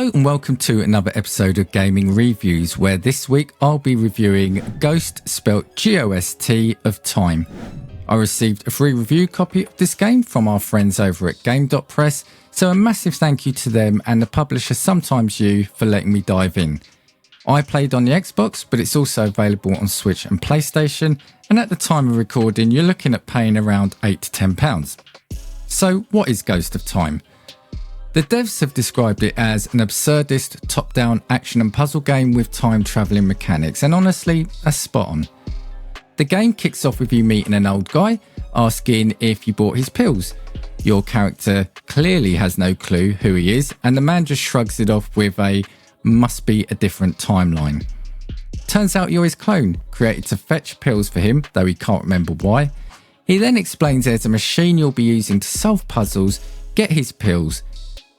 Hello and welcome to another episode of Gaming Reviews, where this week I'll be reviewing Ghost, spelt G-O-S-T, of Time. I received a free review copy of this game from our friends over at game.press, so a massive thank you to them and the publisher Sometimes You for letting me dive in. I played on the Xbox, but it's also available on Switch and PlayStation, and at the time of recording you're looking at paying around £8 to £10. So what is Ghost of Time? The devs have described it as an absurdist top-down action and puzzle game with time-travelling mechanics, and honestly, that's spot on. The game kicks off with you meeting an old guy, asking if you bought his pills. Your character clearly has no clue who he is, and the man just shrugs it off with a "must be a different timeline." Turns out you're his clone, created to fetch pills for him, though he can't remember why. He then explains there's a machine you'll be using to solve puzzles, get his pills.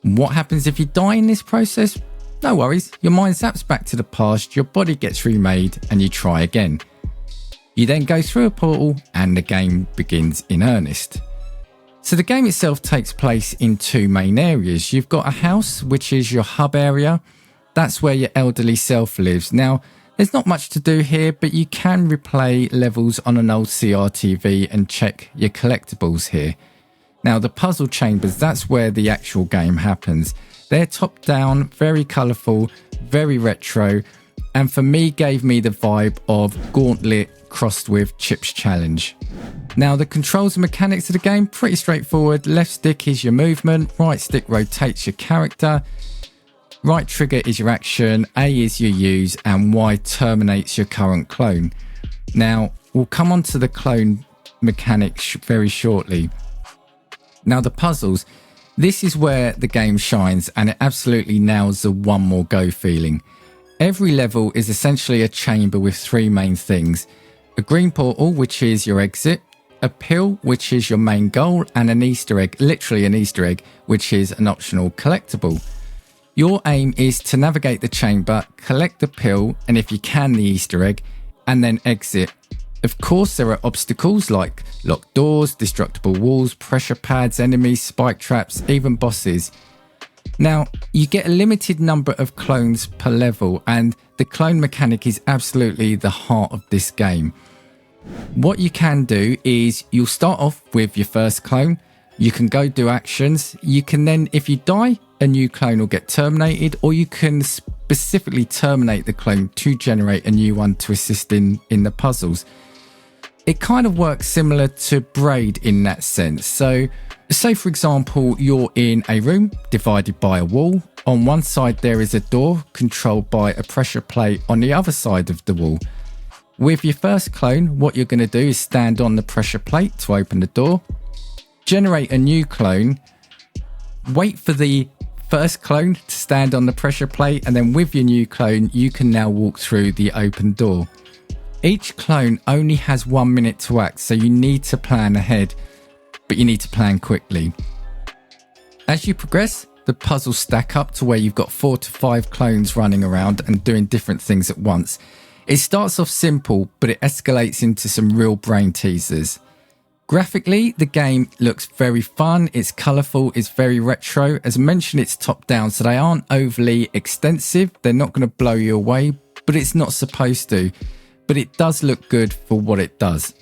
What happens if you die in this process? No worries, your mind zaps back to the past, your body gets remade, and you try again. You then go through a portal and the game begins in earnest. So the game itself takes place in two main areas. You've got a house, which is your hub area. That's where your elderly self lives. Now, there's not much to do here, but you can replay levels on an old CRTV and check your collectibles here. Now, the puzzle chambers, that's where the actual game happens. They're top down, very colourful, very retro, and for me gave me the vibe of Gauntlet crossed with Chips Challenge. Now, the controls and mechanics of the game, pretty straightforward. Left stick is your movement, right stick rotates your character, right trigger is your action, A is your use, and Y terminates your current clone. Now, we'll come on to the clone mechanics very shortly. Now, the puzzles, this is where the game shines, and it absolutely nails the one more go feeling. Every level is essentially a chamber with three main things: a green portal, which is your exit, a pill, which is your main goal, and an Easter egg, literally an Easter egg, which is an optional collectible. Your aim is to navigate the chamber, collect the pill, and if you can, the Easter egg, and then exit. Of course, there are obstacles like locked doors, destructible walls, pressure pads, enemies, spike traps, even bosses. Now, you get a limited number of clones per level, and the clone mechanic is absolutely the heart of this game. What you can do is you'll start off with your first clone. You can go do actions. You can then, if you die, a new clone will get terminated, or you can specifically terminate the clone to generate a new one to assist in the puzzles. It kind of works similar to Braid in that sense. So say, for example, you're in a room divided by a wall. On one side, there is a door controlled by a pressure plate on the other side of the wall. With your first clone, what you're going to do is stand on the pressure plate to open the door, generate a new clone, wait for the first clone to stand on the pressure plate, and then with your new clone, you can now walk through the open door. Each clone only has 1 minute to act, so you need to plan ahead, but you need to plan quickly. As you progress, the puzzles stack up to where you've got 4 to 5 clones running around and doing different things at once. It starts off simple, but it escalates into some real brain teasers. Graphically, the game looks very fun, it's colourful, it's very retro. As mentioned, it's top down, so they aren't overly extensive. They're not going to blow you away, but it's not supposed to. But it does look good for what it does.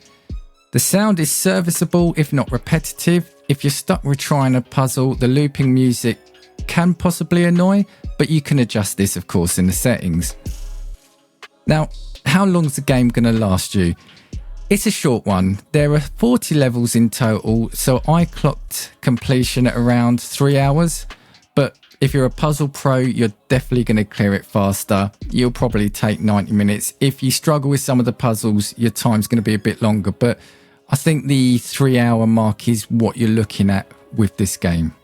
The sound is serviceable, if not repetitive. If you're stuck retrying a puzzle, the looping music can possibly annoy, but you can adjust this, of course, in the settings. Now, how long is the game going to last you? It's a short one. There are 40 levels in total, so I clocked completion at around 3 hours. But if you're a puzzle pro, you're definitely going to clear it faster. You'll probably take 90 minutes. If you struggle with some of the puzzles, your time's going to be a bit longer. But I think the 3 hour mark is what you're looking at with this game.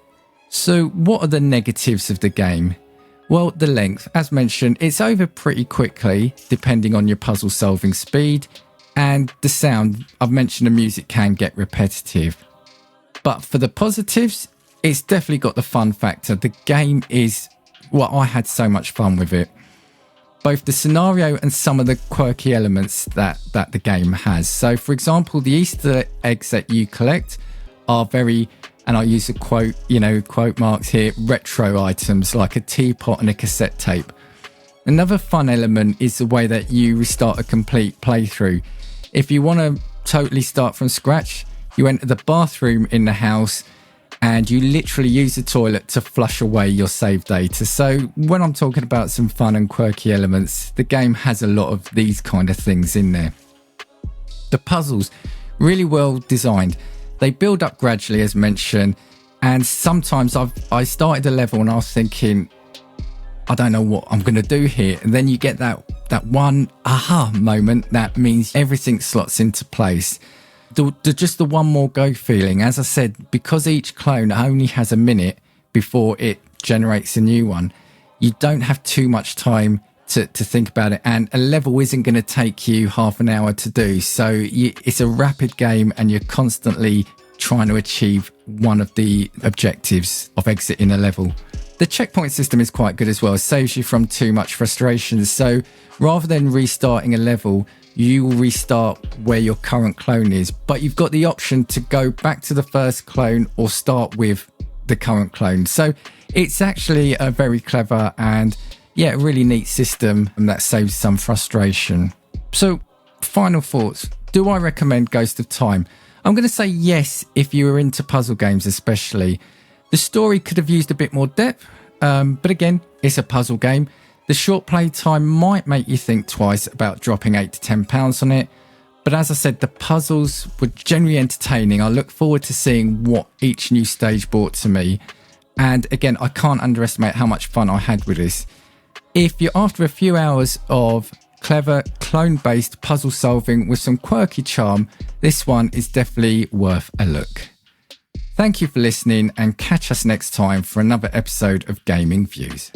So what are the negatives of the game? Well, the length. As mentioned, it's over pretty quickly, depending on your puzzle solving speed. And the sound, I've mentioned the music can get repetitive. But for the positives, it's definitely got the fun factor. The game is, well, I had so much fun with it. Both the scenario and some of the quirky elements that the game has. So, for example, the Easter eggs that you collect are very and I use a quote marks here, retro items like a teapot and a cassette tape. Another fun element is the way that you restart a complete playthrough. If you want to totally start from scratch, you enter the bathroom in the house and you literally use the toilet to flush away your save data. So when I'm talking about some fun and quirky elements, the game has a lot of these kind of things in there. The puzzles, really well designed. They build up gradually as mentioned, and sometimes I started a level and I was thinking, I don't know what I'm going to do here. And then you get that one aha moment that means everything slots into place. Just the one more go feeling. As I said, because each clone only has a minute before it generates a new one, you don't have too much time to think about it. And a level isn't going to take you half an hour to do. So it's a rapid game and you're constantly trying to achieve one of the objectives of exiting a level. The checkpoint system is quite good as well. It saves you from too much frustration. So rather than restarting a level, you will restart where your current clone is. But you've got the option to go back to the first clone or start with the current clone. So it's actually a very clever and a really neat system that saves some frustration. So final thoughts. Do I recommend Ghost of Time? I'm going to say yes if you are into puzzle games especially. The story could have used a bit more depth, but again, it's a puzzle game. The short play time might make you think twice about dropping £8 to £10 on it. But as I said, the puzzles were genuinely entertaining. I look forward to seeing what each new stage brought to me. And again, I can't underestimate how much fun I had with this. If you're after a few hours of clever clone-based puzzle solving with some quirky charm, this one is definitely worth a look. Thank you for listening and catch us next time for another episode of Gaming Views.